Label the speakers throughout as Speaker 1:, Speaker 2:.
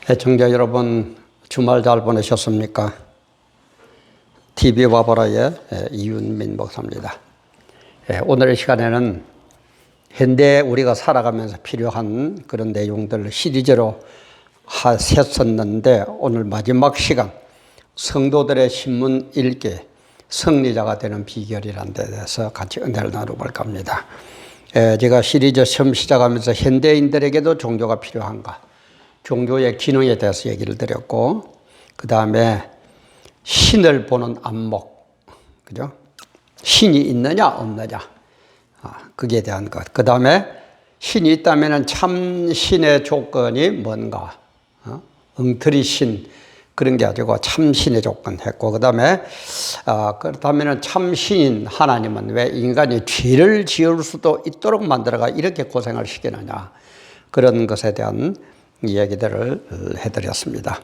Speaker 1: 애청자 여러분, 주말 잘 보내셨습니까? TV 와보라의 이윤민 목사입니다. 오늘의 시간에는 현대에 우리가 살아가면서 필요한 그런 내용들을 시리즈로 했었는데, 오늘 마지막 시간 성도들의 신문 읽기 승리자가 되는 비결이라는 데 대해서 같이 은혜를 나눠볼까 합니다. 제가 시리즈 처음 시작하면서 현대인들에게도 종교가 필요한가, 종교의 기능에 대해서 얘기를 드렸고, 그 다음에 신을 보는 안목, 그죠? 신이 있느냐 없느냐, 그게 대한 것. 그 다음에 신이 있다면 참 신의 조건이 뭔가, 엉터리 신 그런 게 아니고 참 신의 조건 했고, 그 다음에 그렇다면 참 신인 하나님은 왜 인간이 죄를 지을 수도 있도록 만들어가 이렇게 고생을 시키느냐, 그런 것에 대한 이야기들을 해드렸습니다.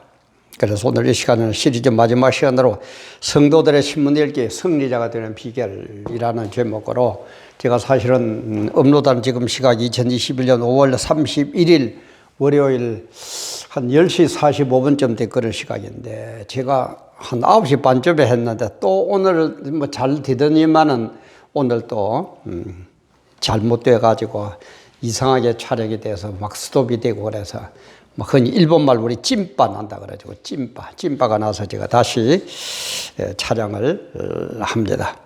Speaker 1: 그래서 오늘 이 시간은 시리즈 마지막 시간으로 성도들의 신문 읽기 승리자가 되는 비결이라는 제목으로, 제가 사실은 업로드한 지금 시각 2021년 5월 31일 월요일 한 10시 45분쯤 됐거든 시각인데, 제가 한 9시 반쯤에 했는데 또 오늘 뭐 잘 되더니만은 오늘 또 잘못돼 가지고 이상하게 촬영이 돼서 막 스톱이 되고, 그래서 막 흔히 일본말 우리 찐빠 난다 그래가지고 찐빠가 나서 제가 다시 촬영을 합니다.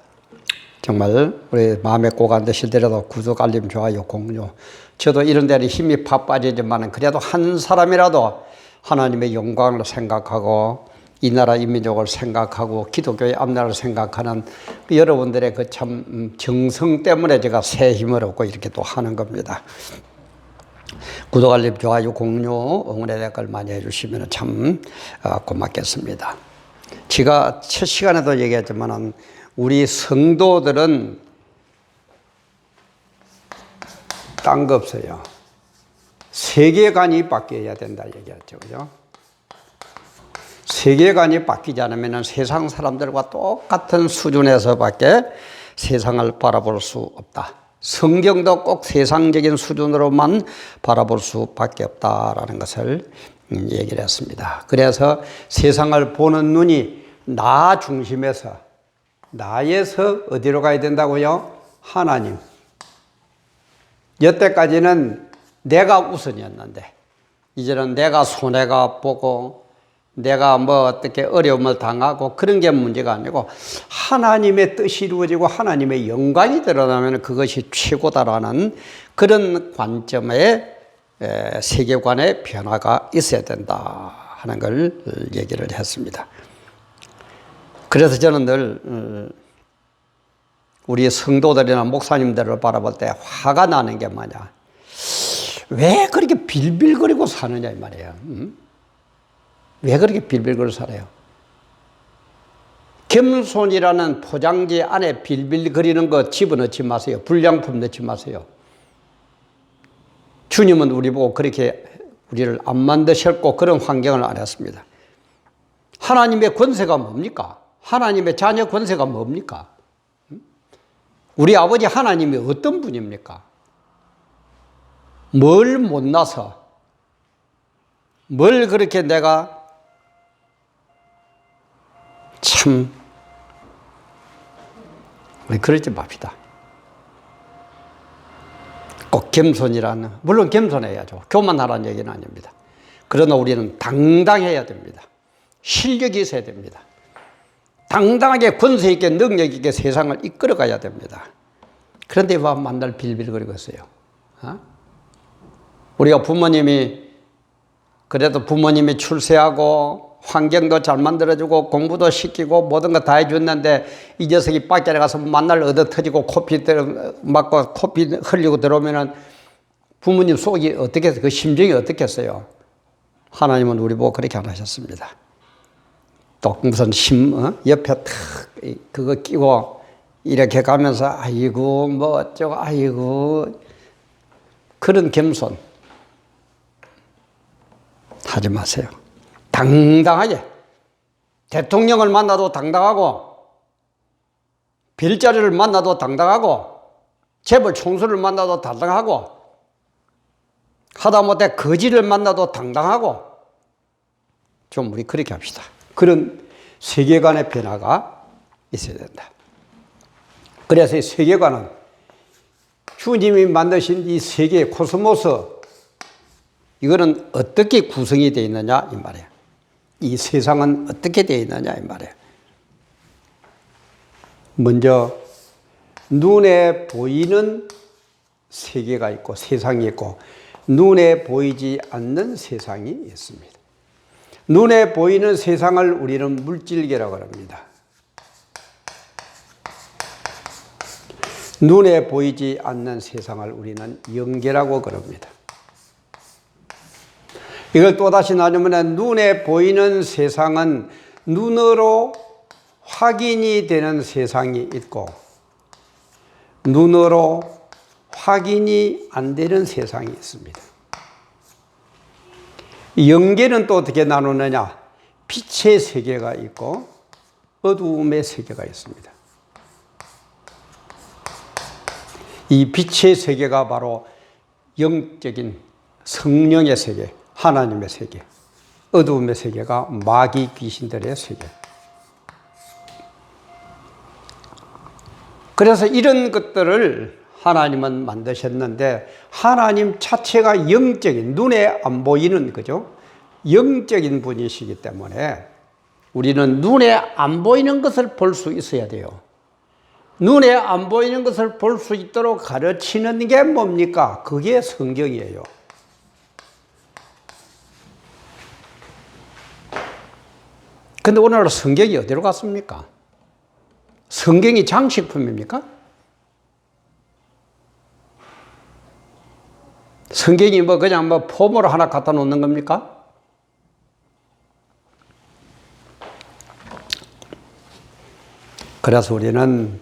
Speaker 1: 정말 우리 마음에 꼭 안 드시더라도 구독, 알림, 좋아요, 공유. 저도 이런 데는 힘이 팍 빠지지만 그래도 한 사람이라도 하나님의 영광을 생각하고 이 나라 이민족을 생각하고 기독교의 앞날을 생각하는 여러분들의 그 참 정성 때문에 제가 새 힘을 얻고 이렇게 또 하는 겁니다. 구독, 알림, 좋아요, 공유, 응원의 댓글 많이 해주시면 참 고맙겠습니다. 제가 첫 시간에도 얘기했지만 우리 성도들은 딴 거 없어요. 세계관이 바뀌어야 된다 얘기했죠, 그죠? 세계관이 바뀌지 않으면 세상 사람들과 똑같은 수준에서밖에 세상을 바라볼 수 없다. 성경도 꼭 세상적인 수준으로만 바라볼 수밖에 없다라는 것을 얘기를 했습니다. 그래서 세상을 보는 눈이 나 중심에서, 나에서 어디로 가야 된다고요? 하나님. 여태까지는 내가 우선이었는데 이제는 내가 손해가 보고 내가 뭐 어떻게 어려움을 당하고 그런 게 문제가 아니고 하나님의 뜻이 이루어지고 하나님의 영광이 드러나면 그것이 최고다라는 그런 관점의 세계관의 변화가 있어야 된다 하는 걸 얘기를 했습니다. 그래서 저는 늘 우리 성도들이나 목사님들을 바라볼 때 화가 나는 게 뭐냐, 왜 그렇게 빌빌거리고 사느냐 이 말이에요. 왜 그렇게 빌빌거리고 살아요? 겸손이라는 포장지 안에 빌빌거리는 거 집어넣지 마세요. 불량품 넣지 마세요. 주님은 우리 보고 그렇게 우리를 안 만드셨고 그런 환경을 안 했습니다. 하나님의 권세가 뭡니까? 하나님의 자녀 권세가 뭡니까? 우리 아버지 하나님이 어떤 분입니까? 뭘 못나서, 뭘 그렇게 내가 참, 우리 그러지 맙시다. 꼭 겸손이라는, 물론 겸손해야죠. 교만하라는 얘기는 아닙니다. 그러나 우리는 당당해야 됩니다. 실력이 있어야 됩니다. 당당하게 권세 있게 능력 있게 세상을 이끌어 가야 됩니다. 그런데 왜 만날 빌빌거리고 있어요? 우리가 그래도 부모님이 출세하고 환경도 잘 만들어주고 공부도 시키고 모든 거 다 해줬는데 이 녀석이 밖에 나가서 만날 얻어 터지고 코피 맞고 코피 흘리고 들어오면은 부모님 속이 어떻게, 그 심정이 어떻겠어요? 하나님은 우리 보고 그렇게 안 하셨습니다. 또 무슨 옆에 탁 그거 끼고 이렇게 가면서 아이고 뭐 어쩌고 아이고, 그런 겸손 하지 마세요. 당당하게 대통령을 만나도 당당하고 별자리를 만나도 당당하고 재벌 총수를 만나도 당당하고 하다못해 거지를 만나도 당당하고 좀 우리 그렇게 합시다. 그런 세계관의 변화가 있어야 된다. 그래서 이 세계관은 주님이 만드신 이 세계 코스모스, 이거는 어떻게 구성이 되어 있느냐 이 말이에요. 이 세상은 어떻게 되어 있느냐 이 말이에요. 먼저 눈에 보이는 세계가 있고 세상이 있고 눈에 보이지 않는 세상이 있습니다. 눈에 보이는 세상을 우리는 물질계라고 합니다. 눈에 보이지 않는 세상을 우리는 영계라고 그럽니다. 이걸 또다시 나누면 눈에 보이는 세상은 눈으로 확인이 되는 세상이 있고 눈으로 확인이 안 되는 세상이 있습니다. 영계는 또 어떻게 나누느냐? 빛의 세계가 있고 어두움의 세계가 있습니다. 이 빛의 세계가 바로 영적인 성령의 세계, 하나님의 세계, 어두움의 세계가 마귀 귀신들의 세계. 그래서 이런 것들을 하나님은 만드셨는데 하나님 자체가 영적인, 눈에 안 보이는, 그죠? 영적인 분이시기 때문에 우리는 눈에 안 보이는 것을 볼 수 있어야 돼요. 눈에 안 보이는 것을 볼 수 있도록 가르치는 게 뭡니까? 그게 성경이에요. 근데 오늘 성경이 어디로 갔습니까? 성경이 장식품입니까? 성경이 그냥 폼으로 하나 갖다 놓는 겁니까? 그래서 우리는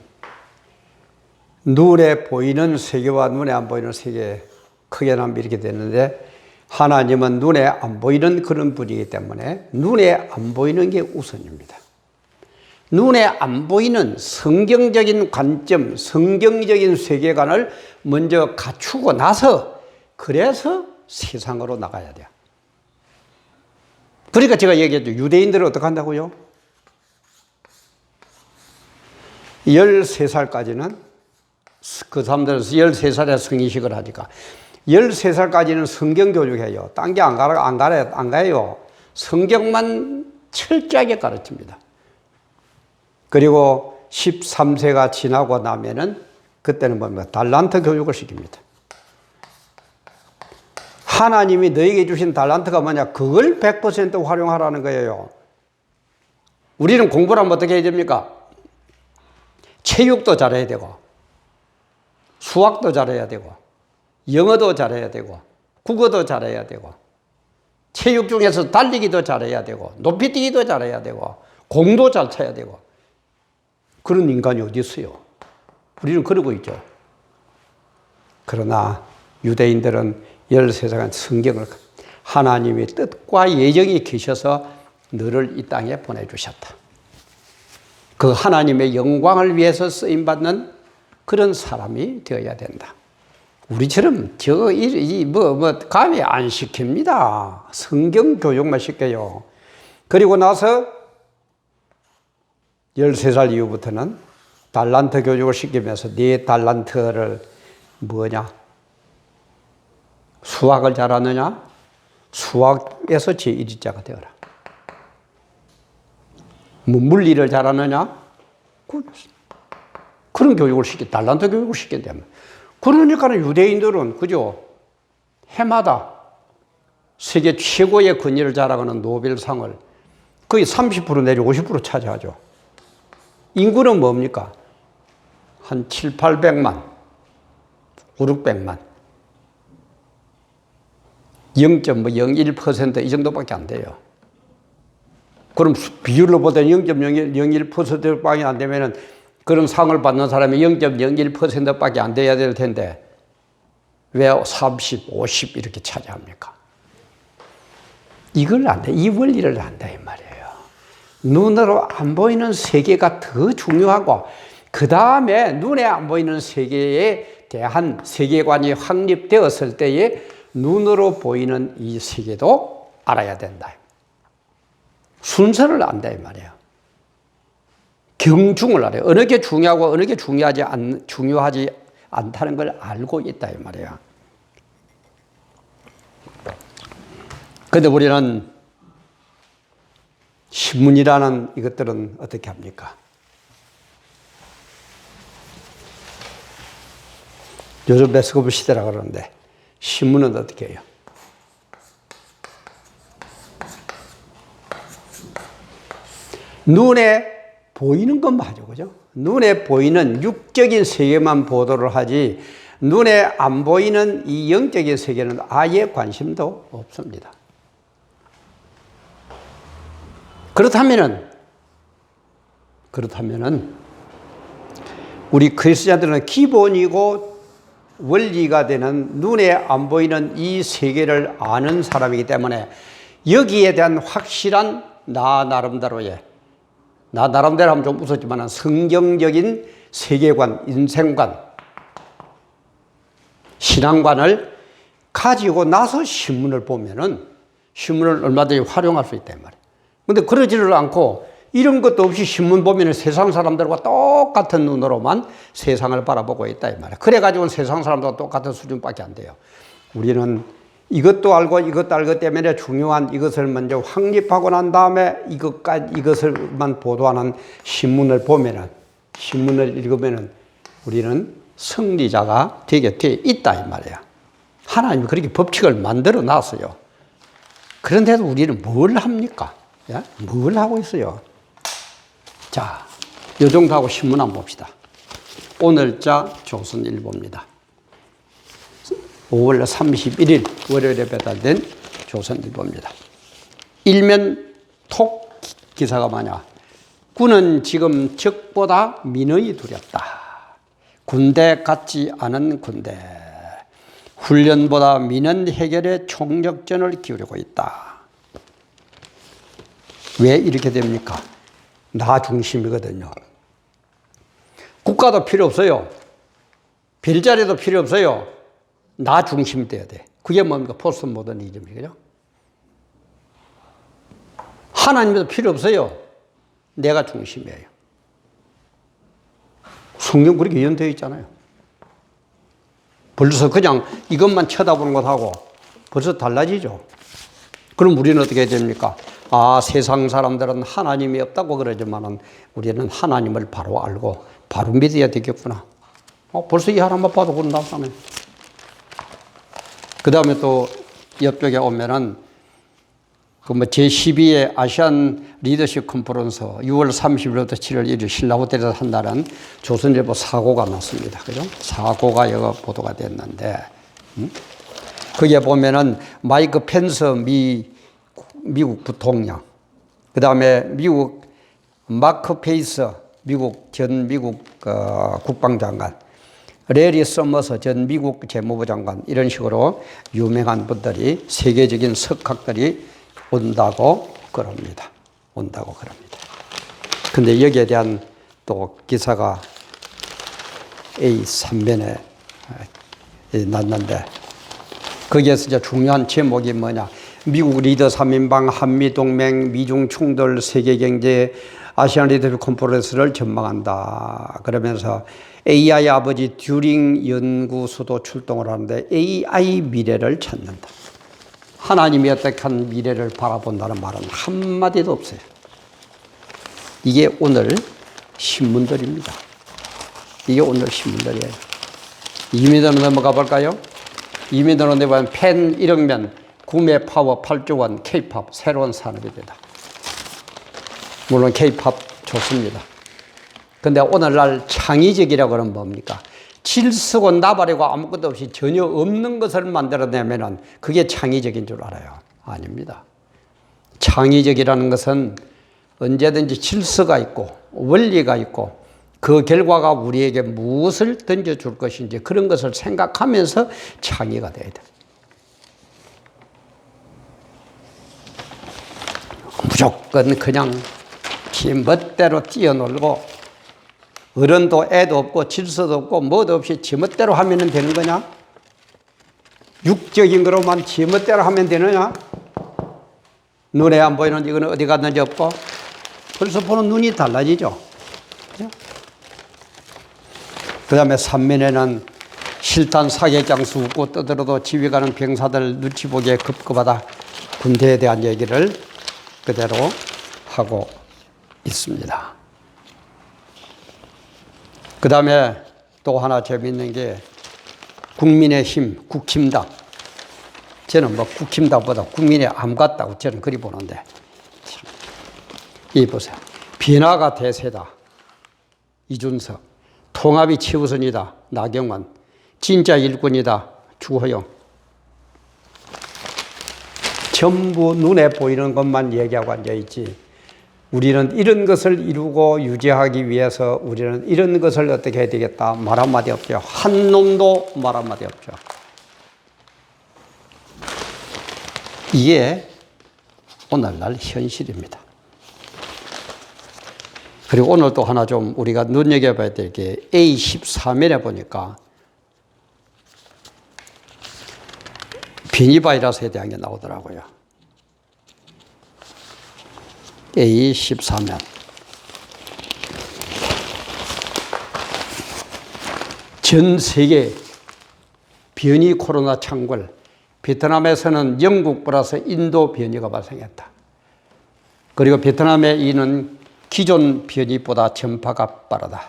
Speaker 1: 눈에 보이는 세계와 눈에 안 보이는 세계, 크게 나면 이렇게 되는데 하나님은 눈에 안 보이는 그런 분이기 때문에 눈에 안 보이는 게 우선입니다. 눈에 안 보이는 성경적인 관점, 성경적인 세계관을 먼저 갖추고 나서 그래서 세상으로 나가야 돼요. 그러니까 제가 얘기했죠. 유대인들은 어떻게 한다고요? 13살까지는 그 사람들은 13살에 성인식을 하니까 13살까지는 성경 교육해요. 딴 게 안 가요. 성경만 철저하게 가르칩니다. 그리고 13세가 지나고 나면은 그때는 뭡니까? 달란트 교육을 시킵니다. 하나님이 너에게 주신 달란트가 뭐냐? 그걸 100% 활용하라는 거예요. 우리는 공부를 하면 어떻게 해야 됩니까? 체육도 잘해야 되고 수학도 잘해야 되고 영어도 잘해야 되고 국어도 잘해야 되고 체육 중에서 달리기도 잘해야 되고 높이뛰기도 잘해야 되고 공도 잘 쳐야 되고 그런 인간이 어디 있어요? 우리는 그러고 있죠. 그러나 유대인들은 13살간 성경을 하나님의 뜻과 예정이 계셔서 너를 이 땅에 보내주셨다. 그 하나님의 영광을 위해서 쓰임받는 그런 사람이 되어야 된다. 우리처럼 감히 안 시킵니다. 성경 교육만 시켜요. 그리고 나서 13살 이후부터는 달란트 교육을 시키면서 네 달란트를 뭐냐? 수학을 잘하느냐? 수학에서 제1위자가 되어라. 물리를 잘하느냐? 그런 교육을 달란트 교육을 시킨다면. 그러니까 유대인들은, 그죠? 해마다 세계 최고의 권위를 자랑하는 노벨상을 거의 30% 내지 50% 차지하죠. 인구는 뭡니까? 한 7, 800만, 5, 600만. 0.01% 이 정도밖에 안 돼요. 그럼 비율로 보더니 0.01%밖에 안 되면은 그런 상을 받는 사람이 0.01%밖에 안 돼야 될 텐데 왜 30, 50 이렇게 차지합니까? 이걸 안 돼. 이 원리를 안다 이 말이에요. 눈으로 안 보이는 세계가 더 중요하고 그 다음에 눈에 안 보이는 세계에 대한 세계관이 확립되었을 때에 눈으로 보이는 이 세계도 알아야 된다. 순서를 안다 이 말이에요. 경중을 알아요. 어느 게 중요하고 어느 게 중요하지 않다는 걸 알고 있다 이 말이에요. 그런데 우리는 신문이라는 이것들은 어떻게 합니까? 요즘 매스컴 시대라 그러는데 신문은 어떻게 해요? 눈에 보이는 것만 하죠, 그죠? 눈에 보이는 육적인 세계만 보도를 하지 눈에 안 보이는 이 영적인 세계는 아예 관심도 없습니다. 그렇다면은 우리 그리스도인들은 기본이고 원리가 되는 눈에 안 보이는 이 세계를 아는 사람이기 때문에 여기에 대한 확실한 나 나름대로 하면 좀 웃었지만 성경적인 세계관, 인생관, 신앙관을 가지고 나서 신문을 보면은 신문을 얼마든지 활용할 수 있단 말이에요. 근데 그러지를 않고 이런 것도 없이 신문 보면 세상 사람들과 똑같은 눈으로만 세상을 바라보고 있다 이 말이에요. 그래가지고 세상 사람들과 똑같은 수준밖에 안 돼요. 우리는 이것도 알고 이것도 알기 때문에 중요한 이것을 먼저 확립하고 난 다음에 이것을만 보도하는 신문을 보면은, 신문을 읽으면은 우리는 승리자가 되게 돼 있다 이 말이에요. 하나님이 그렇게 법칙을 만들어 놨어요. 그런데도 우리는 뭘 합니까? 예? 뭘 하고 있어요? 자, 요 정도 하고 신문 한번 봅시다. 오늘자 조선일보입니다. 5월 31일 월요일에 배달된 조선일보입니다. 일면 톡 기사가 뭐냐? 군은 지금 적보다 민원이 두렵다. 군대 같지 않은 군대. 훈련보다 민원 해결에 총력전을 기울이고 있다. 왜 이렇게 됩니까? 나 중심이거든요. 국가도 필요 없어요. 별자리도 필요 없어요. 나 중심이 돼야 돼. 그게 뭡니까? 포스트 모더니즘이죠. 하나님도 필요 없어요. 내가 중심이에요. 성경 그렇게 예언되어 있잖아요. 벌써 그냥 이것만 쳐다보는 것하고 벌써 달라지죠. 그럼 우리는 어떻게 해야 됩니까? 아, 세상 사람들은 하나님이 없다고 그러지만은 우리는 하나님을 바로 알고 바로 믿어야 되겠구나. 벌써 이 하나만 봐도 그런다잖아요. 그 다음에 또 옆쪽에 오면은 제12회 아시안 리더십 컨퍼런스 6월 30일부터 7월 1일 신라호텔에서 한다는 조선일보 사고가 났습니다. 그죠? 사고가 여기 보도가 됐는데, 거기에 보면은 마이크 펜스 미국 부통령, 그 다음에 미국 마크 페이스 전 미국 국방장관, 레리 서머스 전 미국 재무부 장관, 이런 식으로 유명한 분들이, 세계적인 석학들이 온다고 그럽니다. 근데 여기에 대한 또 기사가 A3면에 났는데, 거기에서 이제 중요한 제목이 뭐냐? 미국 리더 3인방, 한미동맹, 미중 충돌, 세계경제, 아시안 리더십 컨퍼런스를 전망한다. 그러면서 AI 아버지 듀링 연구소도 출동을 하는데 AI 미래를 찾는다. 하나님이 어떻게 한 미래를 바라본다는 말은 한마디도 없어요. 이게 오늘 신문들입니다. 이게 오늘 신문들이에요. 이민으로 넘어가 볼까요? 이민으로 내보면 펜 1억면, 구매 파워 8조 원, K-팝 새로운 산업이 되다. 물론 K-팝 좋습니다. 근데 오늘날 창의적이라고 그러면 뭡니까? 질서고 나발이고 아무것도 없이 전혀 없는 것을 만들어내면은 그게 창의적인 줄 알아요. 아닙니다. 창의적이라는 것은 언제든지 질서가 있고 원리가 있고 그 결과가 우리에게 무엇을 던져줄 것인지 그런 것을 생각하면서 창의가 돼야 돼. 무조건 그냥 지 멋대로 뛰어놀고 어른도 애도 없고 질서도 없고 뭐도 없이 지 멋대로 하면 되는 거냐? 육적인 거로만 지 멋대로 하면 되느냐? 눈에 안 보이는 이거는 어디 갔는지 없고 벌써 보는 눈이 달라지죠. 그 다음에 산면에는 실탄 사격장수 웃고 떠들어도 지휘가는 병사들 눈치 보기에 급급하다. 군대에 대한 얘기를 그대로 하고 있습니다. 그 다음에 또 하나 재미있는 게 국민의힘, 국힘당. 저는 뭐 국힘당보다 국민의 암 같다고 저는 그리 보는데. 이 보세요. 변화가 대세다. 이준석. 통합이 최우선이다. 나경원. 진짜 일꾼이다. 주호영. 전부 눈에 보이는 것만 얘기하고 앉아있지. 우리는 이런 것을 이루고 유지하기 위해서 우리는 이런 것을 어떻게 해야 되겠다. 말 한마디 없죠. 한 놈도 말 한마디 없죠. 이게 오늘날 현실입니다. 그리고 오늘 또 하나 좀 우리가 눈여겨봐야 될 게 A14면에 보니까 변이 바이러스에 대한 게 나오더라고요. A14면. 전 세계 변이 코로나 창궐. 베트남에서는 영국 플러스 인도 변이가 발생했다. 그리고 베트남의 이는 기존 변이보다 전파가 빠르다.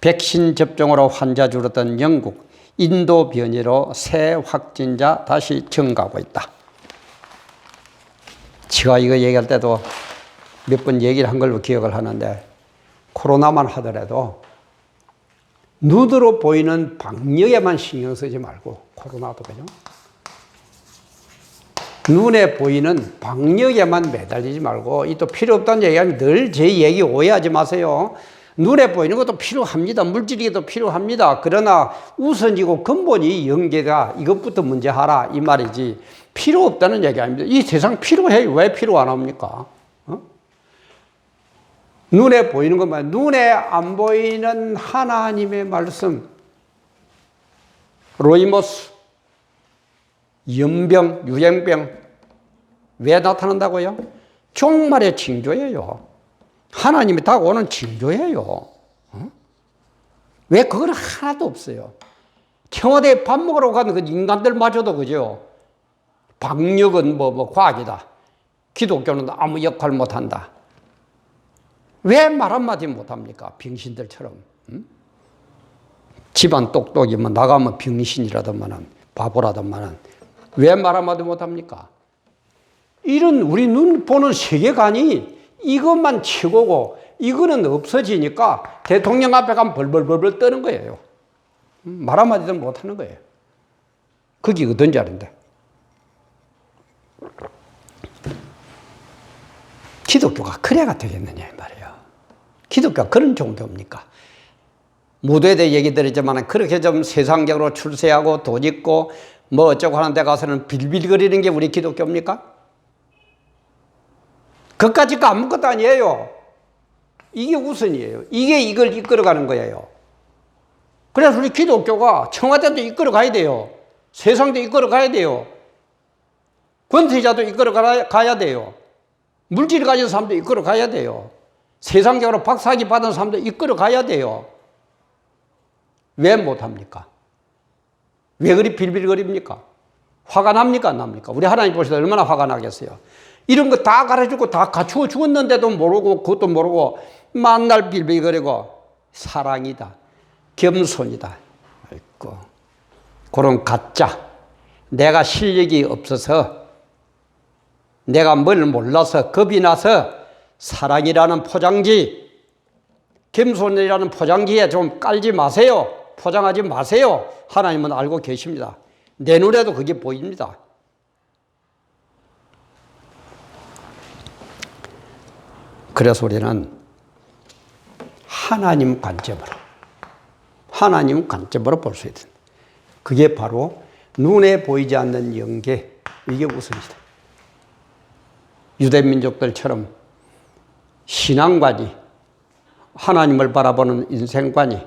Speaker 1: 백신 접종으로 환자 줄었던 영국, 인도 변이로 새 확진자 다시 증가하고 있다. 제가 이거 얘기할 때도 몇 번 얘기를 한 걸로 기억을 하는데 코로나만 하더라도 눈으로 보이는 방역에만 신경 쓰지 말고 코로나도 그죠? 눈에 보이는 방역에만 매달리지 말고 이 또 필요 없다는 얘기하면 늘 제 얘기 오해하지 마세요. 눈에 보이는 것도 필요합니다. 물질이 도 필요합니다. 그러나 우선이고 근본이 연계가 이것부터 문제 하라 이 말이지 필요 없다는 얘기 아닙니다. 이 세상 필요해요. 왜 필요 안 합니까? 눈에 보이는 것만 눈에 안 보이는 하나님의 말씀 로이모스 연병, 유행병 왜 나타난다고요? 종말의 징조예요. 하나님이 다가오는 징조예요. 왜 그건 하나도 없어요. 청와대에 밥 먹으러 가는 그 인간들마저도 그죠? 방역은 뭐 과학이다. 기독교는 아무 역할 못한다. 왜 말 한마디 못합니까? 병신들처럼. 집안 똑똑이면 나가면 병신이라더만은 바보라더만은 왜 말 한마디 못합니까? 이런 우리 눈 보는 세계관이 이것만 최고고 이거는 없어지니까 대통령 앞에 가면 벌벌벌벌 떠는 거예요. 말 한마디도 못하는 거예요. 그게 어떤 자리인데. 기독교가 그래가 되겠느냐 이 말이에요. 기독교가 그런 종교입니까? 모두에 대해 얘기 드리지만 그렇게 좀 세상적으로 출세하고 돈 있고 뭐 어쩌고 하는 데 가서는 빌빌거리는 게 우리 기독교입니까? 그까짓 거 아무것도 아니에요. 이게 우선이에요. 이게 이걸 이끌어가는 거예요. 그래서 우리 기독교가 청와대도 이끌어가야 돼요. 세상도 이끌어가야 돼요. 권세자도 이끌어가야 돼요. 물질을 가진 사람도 이끌어가야 돼요. 세상적으로 박사학위 받은 사람도 이끌어가야 돼요. 왜 못합니까? 왜 그리 빌빌거립니까? 화가 납니까? 안 납니까? 우리 하나님 보시다 얼마나 화가 나겠어요? 이런 거 다 가르치고 다 갖추어 죽었는데도 모르고 그것도 모르고 만날 빌빌거리고 사랑이다. 겸손이다. 아이고. 그런 가짜. 내가 실력이 없어서 내가 뭘 몰라서 겁이 나서 사랑이라는 포장지, 겸손이라는 포장지에 좀 깔지 마세요. 포장하지 마세요. 하나님은 알고 계십니다. 내 눈에도 그게 보입니다. 그래서 우리는 하나님 관점으로 볼 수 있다. 그게 바로 눈에 보이지 않는 영계, 이게 우선이다. 유대민족들처럼 신앙관이, 하나님을 바라보는 인생관이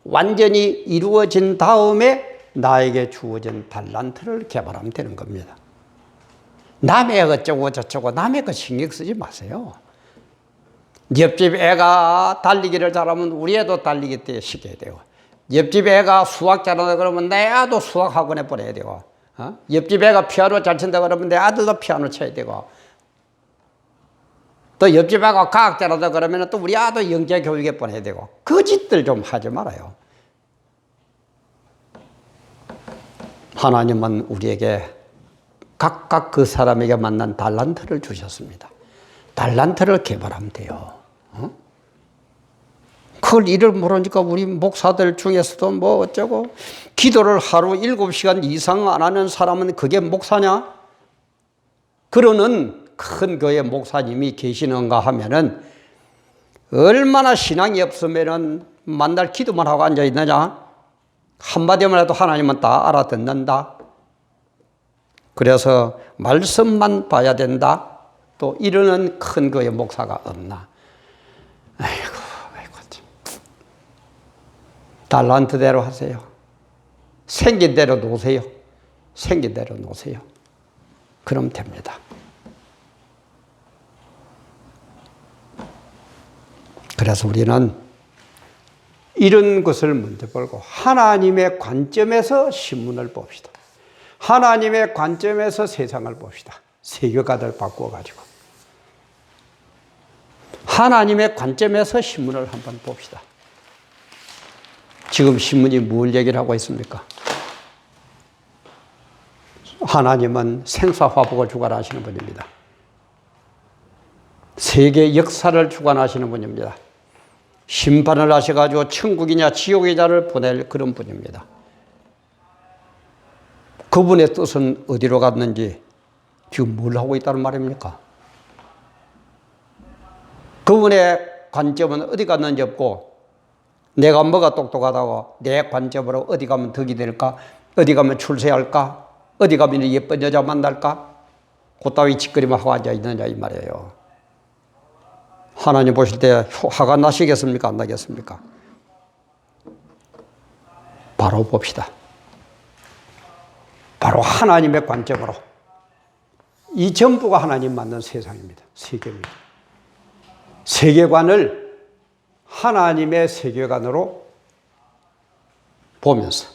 Speaker 1: 완전히 이루어진 다음에 나에게 주어진 달란트를 개발하면 되는 겁니다. 남의 어쩌고 저쩌고 남의 거 신경 쓰지 마세요. 옆집 애가 달리기를 잘하면 우리 애도 달리기 때 시켜야 되고, 옆집 애가 수학 잘한다 그러면 내 아도 수학 학원에 보내야 되고, 옆집 애가 피아노 잘 친다 그러면 내 아들도 피아노 쳐야 되고, 또 옆집 애가 과학 잘한다 그러면 또 우리 아도 영재 교육에 보내야 되고, 그 짓들 좀 하지 말아요. 하나님은 우리에게 각각 그 사람에게 맞는 달란트를 주셨습니다. 달란트를 개발하면 돼요. 그걸 일을 모르니까 우리 목사들 중에서도 뭐 어쩌고, 기도를 하루 7시간 이상 안 하는 사람은 그게 목사냐? 그러는 큰 교회 목사님이 계시는가 하면은 얼마나 신앙이 없으면은 만날 기도만 하고 앉아 있느냐? 한마디만 해도 하나님은 다 알아듣는다. 그래서 말씀만 봐야 된다. 또 이러는 큰 교회 목사가 없나? 아이고 참. 달란트대로 하세요. 생긴 대로 놓으세요. 생긴 대로 놓으세요. 그럼 됩니다. 그래서 우리는 이런 것을 먼저 보고 하나님의 관점에서 신문을 봅시다. 하나님의 관점에서 세상을 봅시다. 세계관을 바꿔가지고 하나님의 관점에서 신문을 한번 봅시다. 지금 신문이 뭘 얘기를 하고 있습니까? 하나님은 생사화복을 주관하시는 분입니다. 세계 역사를 주관하시는 분입니다. 심판을 하셔가지고 천국이냐 지옥이냐를 보낼 그런 분입니다. 그분의 뜻은 어디로 갔는지 지금 뭘 하고 있다는 말입니까? 그분의 관점은 어디 갔는지 없고, 내가 뭐가 똑똑하다고 내 관점으로 어디 가면 덕이 될까? 어디 가면 출세할까? 어디 가면 예쁜 여자 만날까? 그따위 짓거리만 하고 앉아 있느냐 이 말이에요. 하나님 보실 때 화가 나시겠습니까? 안 나겠습니까? 바로 봅시다. 바로 하나님의 관점으로. 이 전부가 하나님 만든 세상입니다. 세계입니다. 세계관을 하나님의 세계관으로 보면서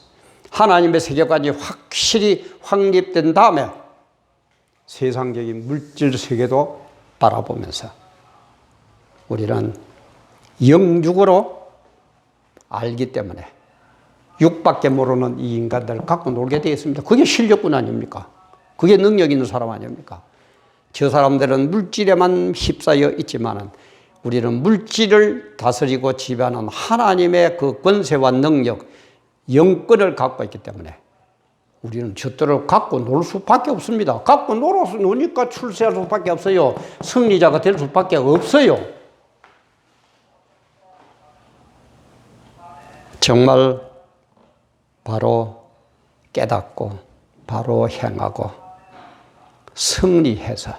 Speaker 1: 하나님의 세계관이 확실히 확립된 다음에 세상적인 물질 세계도 바라보면서 우리는 영육으로 알기 때문에 육밖에 모르는 이 인간들을 갖고 놀게 되어 있습니다. 그게 실력군 아닙니까? 그게 능력 있는 사람 아닙니까? 저 사람들은 물질에만 휩싸여 있지만은 우리는 물질을 다스리고 지배하는 하나님의 그 권세와 능력, 영권을 갖고 있기 때문에 우리는 저들을 갖고 놀 수밖에 없습니다. 갖고 노니까 출세할 수밖에 없어요. 승리자가 될 수밖에 없어요. 정말 바로 깨닫고 바로 행하고 승리해서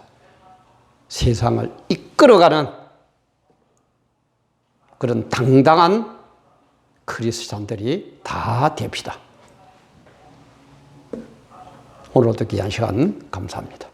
Speaker 1: 세상을 이끌어가는 그런 당당한 크리스찬들이 다 됩시다. 오늘도 귀한 시간 감사합니다.